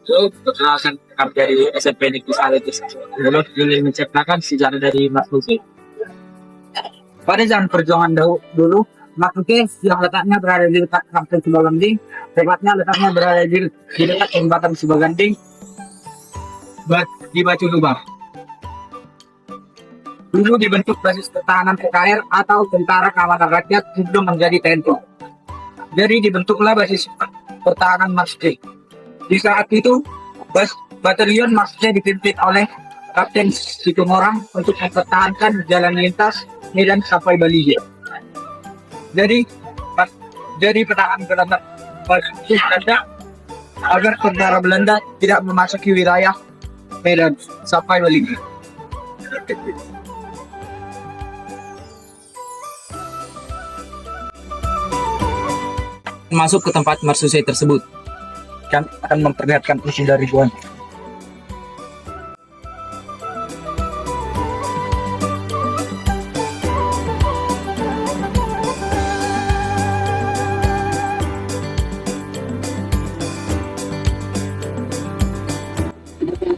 So, perkenalkan kami dari SMP Negeri Salitis. Dulu menciptakan sejarah dari Mas Luki. Pada zaman perjuangan dulu, Mas Luki yang letaknya berada di dekat Kampung Subaganding, tepatnya letaknya berada di dekat jembatan Subaganding, di Batu Lubang. Dulu dibentuk basis pertahanan PKR atau Tentara Keamanan Rakyat sebelum menjadi TNI. Jadi dibentuklah basis pertahanan Marsje. Di saat itu, batalion Marsje dipimpin oleh Kapten Situmorang untuk mempertahankan jalan lintas Medan sampai Bali. Jadi pertahanan Belanda agar tentara Belanda tidak memasuki wilayah Medan sampai Bali. Masuk ke tempat Marsuje tersebut, kan akan memperlihatkan isi dari Guan.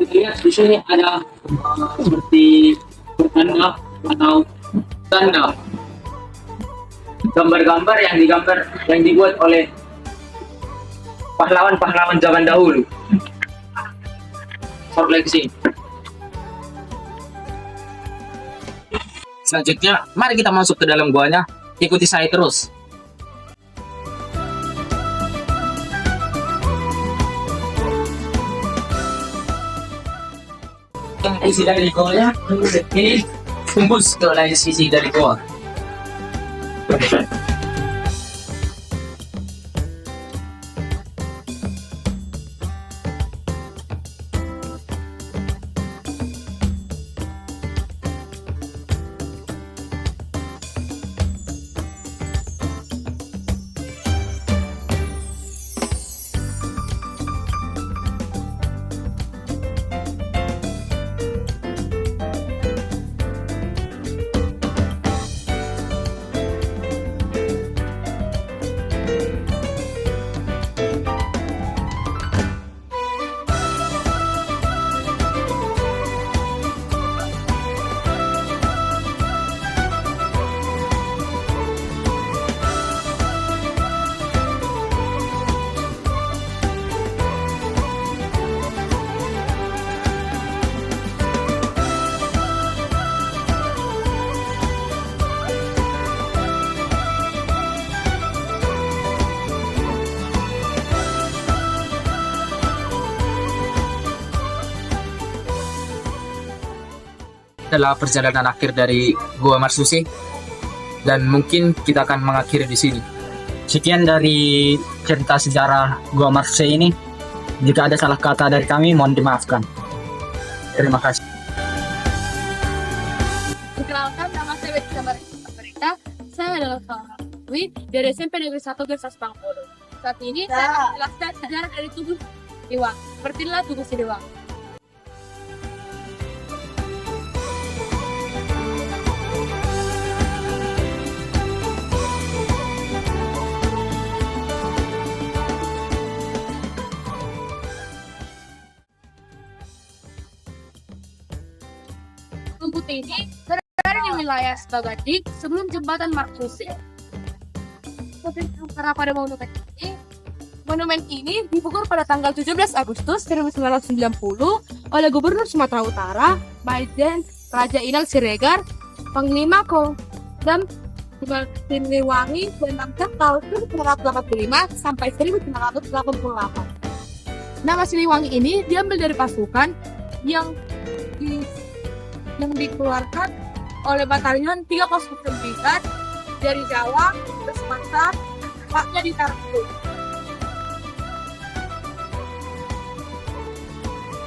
Lihat di sini ada seperti bertanda atau tanda gambar-gambar yang dibuat oleh pahlawan-pahlawan zaman dahulu. Seleksi. Selanjutnya, mari kita masuk ke dalam guanya. Ikuti saya terus. Yang isi dari goanya ini tembus ke lain sisi dari goa. Adalah perjalanan akhir dari Gua Marsuje, dan mungkin kita akan mengakhiri di sini. Sekian dari cerita sejarah Gua Marsuje ini. Jika ada salah kata dari kami, mohon dimaafkan. Terima kasih. Perkenalkan, nama saya Betty Sabarita. Saya adalah seorang siswi dari SMP Negeri 1 Gersas Bangpolo. Saat ini saya akan menjelaskan sejarah dari Tugu Siliwangi. Sepertilah Tugu Siliwangi. Tugu ini berada di wilayah Subaganding sebelum jembatan Marsuje. Pada monumen ini dibuka pada tanggal 17 Agustus 1990 oleh Gubernur Sumatera Utara, Majen Raja Inang Siregar, Panglima Kodam Siliwangi Benangkat tahun 1985 sampai 1988. Nama Siliwangi ini diambil dari pasukan yang dikeluarkan oleh batalion 309 dari Jawa ke Sumatera, tempatnya di Tartu.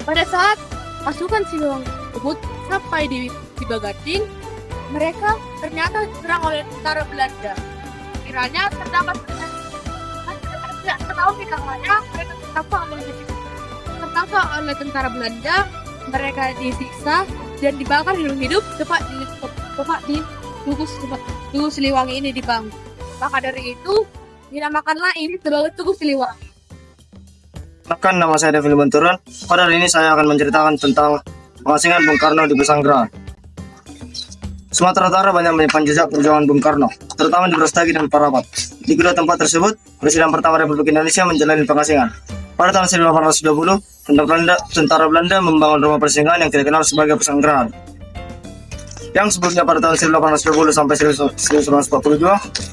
Pada saat pasukan Siliwangi tersebut sampai di Bagating, mereka ternyata diserang oleh tentara Belanda. Kiranya terdapat tidak tahu di namanya, mereka tertangkap oleh tentara Belanda, mereka disiksa dan dibakar hidup-hidup tepat di Tugu Siliwangi ini dibangun. Maka dari itu dinamakanlah ini sebagai Tugu Siliwangi. Perkenalkan, nama saya Devil Benturan. Pada hari ini saya akan menceritakan tentang pengasingan Bung Karno di Pesanggerahan. Sumatera Utara banyak menyimpan jejak perjuangan Bung Karno, terutama di Brastagi dan Parapat. Di kedua tempat tersebut, Presiden pertama Republik Indonesia menjalani pengasingan. Pada tahun 1820, tentara Belanda membangun rumah persinggahan yang kita kenal sebagai Pesanggerahan. Yang sebelumnya pada tahun 1820 sampai 1942,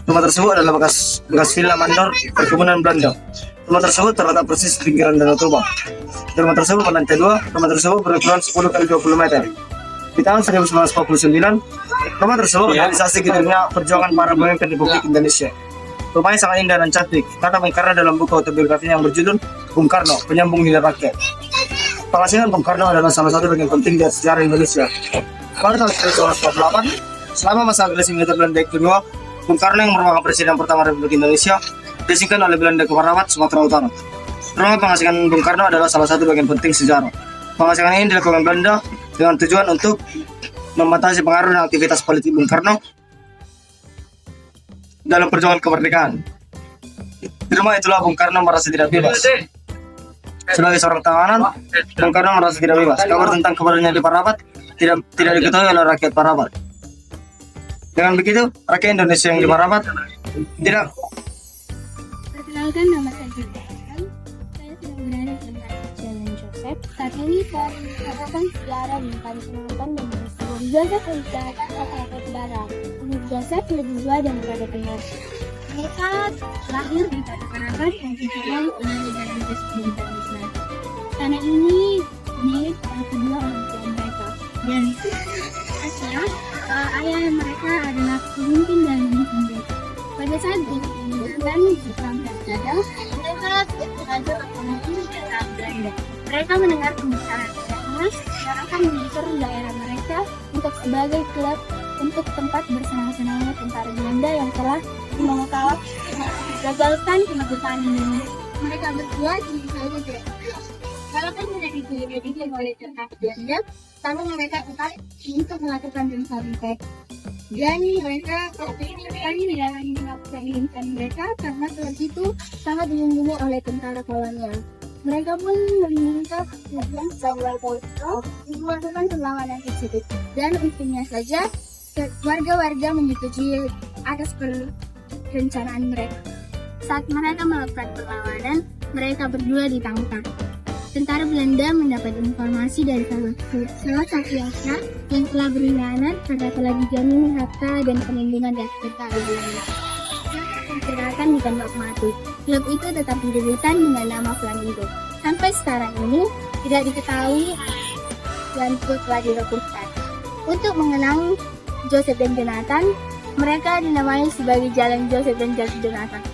rumah tersebut adalah bekas villa mandor perkebunan Belanda. Rumah tersebut terletak persis di pinggiran Danau Toba. Di rumah tersebut pada lantai 2, rumah tersebut berukuran 10 kali 20 meter. Di tahun 1949, rumah tersebut realisasi gedungnya perjuangan para pemimpin Republik Indonesia. Rumahnya sangat indah dan cantik, karena dalam buku autobiografinya yang berjudul Bung Karno, Penyambung Lidah Rakyat. Pengasingan Bung Karno adalah salah satu bagian penting dari sejarah Indonesia. Pada tahun 1948, selama masa agresi militer Belanda kedua, Bung Karno yang merupakan Presiden pertama Republik Indonesia diasingkan oleh Belanda ke Parapat, Sumatera Utara. Rumah pengasingan Bung Karno adalah salah satu bagian penting sejarah. Pengasingan ini dilakukan Belanda dengan tujuan untuk membatasi pengaruh dan aktivitas politik Bung Karno dalam perjuangan kemerdekaan. Di rumah itulah Bung Karno merasa tidak bebas. Sebagai seorang tahanan, Bung Karno merasa tidak bebas. Kabar tentang keberadaannya di Parapat tidak diketahui oleh rakyat Parapat. Dengan begitu, rakyat Indonesia yang di Parapat tidak. Perkenalkan, nama saya Julian. Saya sedang berada di Jalan Joseph. Saat ini saya mengatakan sejarah di Paris Selatan dan Joseph. Joseph menceritakan kata-kata Barat. Joseph lebih tua daripada Penyar. Mereka lahir di Parapat yang dijual oleh negara Joseph. Tanah ini milik kedua orang tua mereka. Dan sekarang ayah mereka adalah pemimpin dan pemimpin. Pada saat diinginkan di perang Belanda, mereka sengaja berkomunikasi dengan Belanda. Mereka mendengar pembicaraan keras dan akan mengatur daerah mereka untuk sebagai klub untuk tempat bersenang-senangnya tentara Belanda yang telah menggagalkan kemerdekaan Indonesia. Mereka berdua jadi saja tidak. Walaupun tidak dididik oleh tentara Belanda, tapi mereka tetap untuk melakukan pencabutan. Dan mereka terpilih sekali dalam melakukan mereka karena klub itu sangat dilindungi oleh tentara kolonial. Mereka pun meminta kemudian Samuel Polito untuk melakukan perlawanan tersebut. Dan untungnya saja, warga-warga menyetujui atas perencanaan mereka. Saat mereka melakukan perlawanan, mereka berdua ditangkap. Tentara Belanda mendapat informasi dari salah satu yang telah berkhianat karena telah dijamin harta dan perlindungan dari tentara Belanda. Diperkirakan ditembak mati. Klub itu tetap didirikan dengan nama Flamingo. Sampai sekarang ini tidak diketahui dan klub telah dirobohkan. Untuk mengenang Joseph dan Jonathan, mereka dinamai sebagai Jalan Joseph dan Jonathan.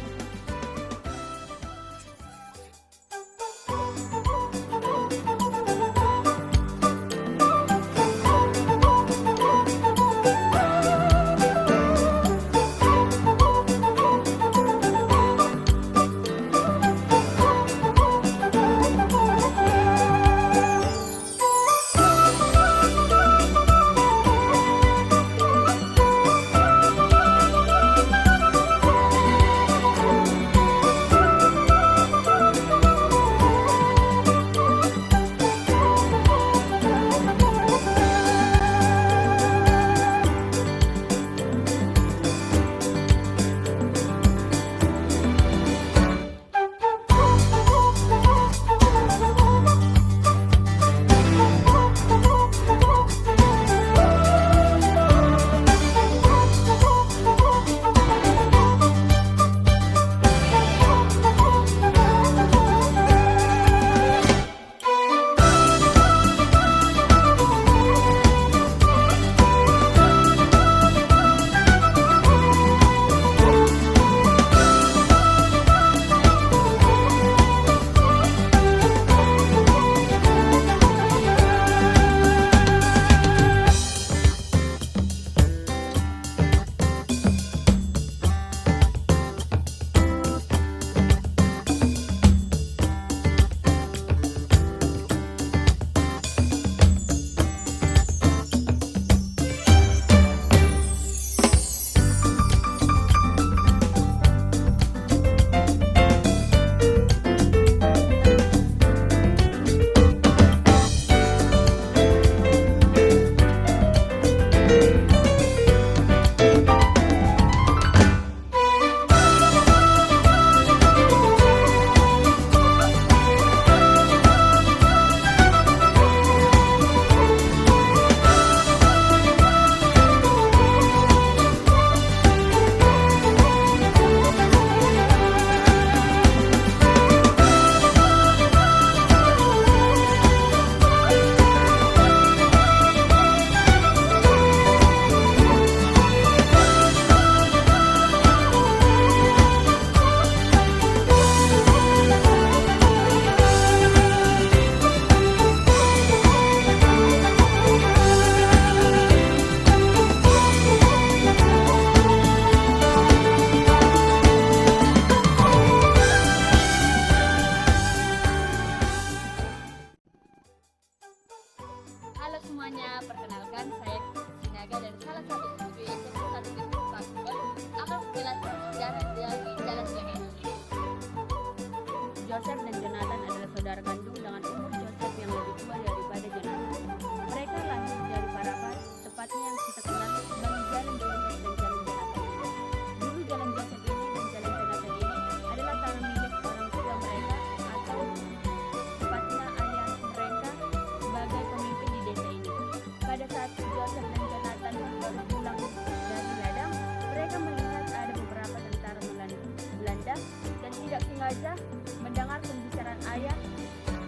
Joseph dan Jonathan adalah saudara kandung dengan umur Joseph yang lebih tua daripada Jonathan. Mereka lahir dari Parafat, tepatnya yang kita kenal sebagai jalan Joseph dan jalan Jonathan. Dulu jalan Joseph ini dan jalan Jonathan ini adalah tanah milik orang tua mereka atau tepatnya ayah mereka sebagai pemimpin di desa ini. Pada saat Joseph dan Jonathan baru pulang dari ladang, mereka melihat ada beberapa tentara Belanda dan tidak sengaja mendengar pembicaraan ayah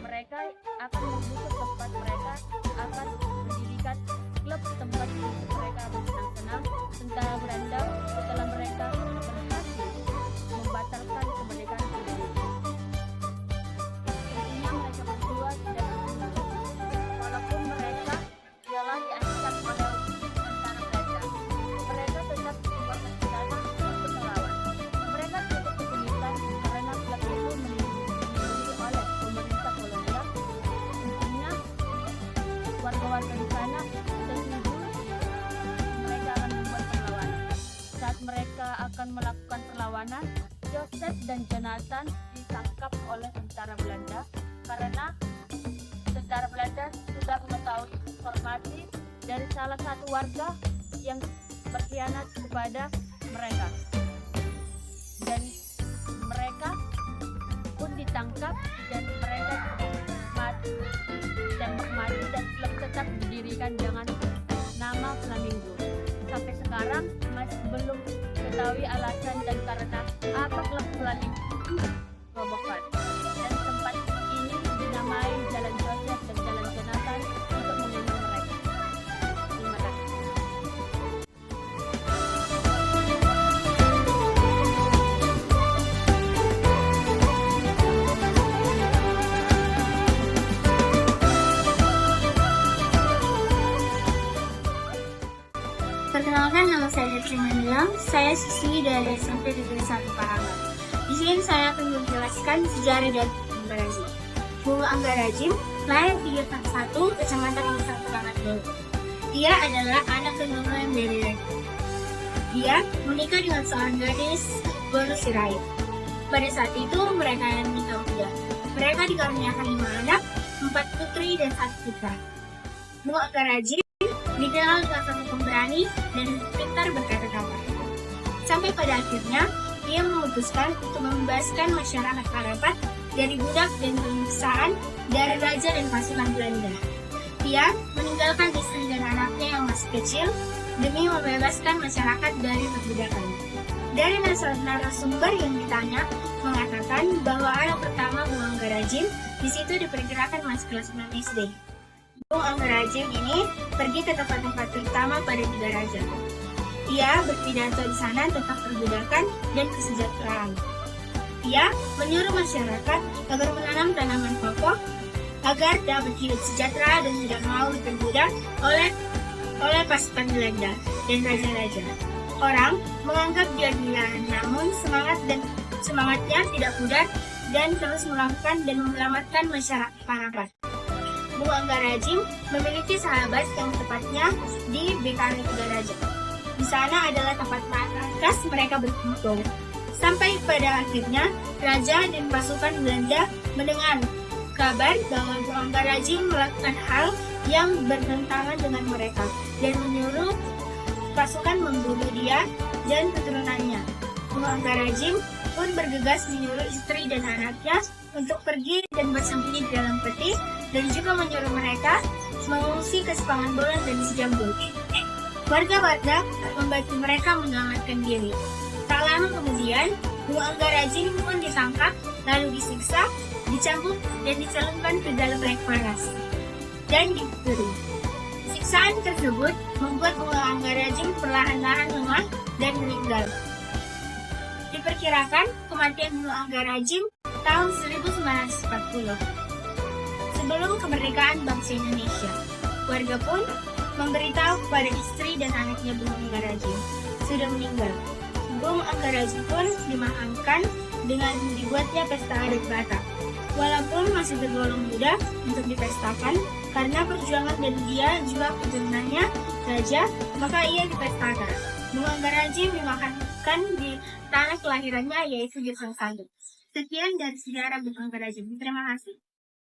mereka akan membusuk tempat mereka akan mendirikan klub tempat untuk mereka bersenang-senang tentara Belanda setelah mereka berhasil membatalkan kemerdekaan Indonesia. Tentunya mereka berdua tidak setuju, walaupun mereka ialah diancam oleh tentara Belanda. Mereka tetap keluar ke sana untuk melawan. Mereka cukup kesulitan karena klub itu dilindungi oleh pemerintah kolonial. Intinya warga-warga di sana setuju mereka akan membuat perlawanan. Saat mereka akan melakukan perlawanan, Joseph dan Jonathan ditangkap oleh tentara Belanda karena tentara Belanda sudah mengetahui informasi dari salah satu warga yang berkhianat kepada mereka. Dan mereka pun ditangkap dan mereka tembak mati dan klub tetap didirikan dengan nama Flamingo. Sampai sekarang masih belum ketahui alasan dan karena apa klub Flamingo robohkan. Dan tempat ini dinamai Jalan Joseph dan Jalan Jonathan untuk mengenang mereka. Terima kasih. Perkenalkan, nama saya Detrina Nilam. Saya siswi dari SMP Negeri 1 Parapat. Di sini saya akan menjelaskan sejarah dari Anggarajim. Bunga Anggarajim lahir di Desa 1, Kecamatan Desa Keramat Belu. Dia adalah anak kedua yang dari Reti. Dia menikah dengan seorang gadis Bolu Sirait. Pada saat itu mereka menikah muda. Mereka dikaruniakan 5 anak, 4 putri dan 1 putra. Bunga Anggarajim dikenal dengan sangat pemberani dan pintar berkata-kata. Sampai pada akhirnya, dia memutuskan untuk membebaskan masyarakat Parapat dari budak dan penyiksaan dari raja dan pasukan Belanda. Dia meninggalkan istri dan anaknya yang masih kecil demi membebaskan masyarakat dari perbudakan. Dari narasumber yang ditanya mengatakan bahwa anak pertama Bunga Anggarajim di situ diperkirakan masih kelas 6 SD. Bunga Anggarajim ini pergi ke tempat-tempat terutama pada 3 raja. Ia berpidato di sana tentang perbudakan dan kesejahteraan. Ia menyuruh masyarakat agar menanam tanaman pokok agar dapat hidup sejahtera dan tidak mau diperbudak oleh pasukan Belanda dan raja-raja. Orang menganggap dia gila, namun semangatnya tidak pudar dan terus melakukan dan menyelamatkan masyarakat Parapat. Bunga Anggarajim memiliki sahabat yang tepatnya di Bekari 3 Raja. Di sana adalah tempat markas mereka berkumpul. Sampai pada akhirnya, raja dan pasukan Belanda mendengar kabar bahwa Bunga Anggarajim melakukan hal yang bertentangan dengan mereka dan menyuruh pasukan membunuh dia dan keturunannya. Bunga Anggarajim pun bergegas menyuruh istri dan anaknya untuk pergi dan bersembunyi di dalam peti dan juga menyuruh mereka mengungsi ke Sepangan Bolan dan Sejambul. Warga-warga membantu mereka menyelamatkan diri. Tak lama kemudian, Bunga Anggarajim pun ditangkap, lalu disiksa, dicambuk, dan dicelupkan ke dalam air panas dan diberi. Siksaan tersebut membuat Bunga Anggarajim perlahan-lahan lemah dan meninggal. Diperkirakan kematian Bunga Anggarajim tahun 1940. Sebelum kemerdekaan bangsa Indonesia, warga pun memberitahu kepada istri dan anaknya Bunga Anggarajim sudah meninggal. Bunga Anggarajim pun dimakamkan dengan dibuatnya pesta adat Batak. Walaupun masih tergolong muda untuk dipestakan, karena perjuangan dan dia juga keturunannya raja, maka ia dipestakan. Bunga Anggarajim dimakamkan di tanah kelahirannya yaitu di Sangsandu. Sekian dari sejarah Bung Angga Rajab. Terima kasih.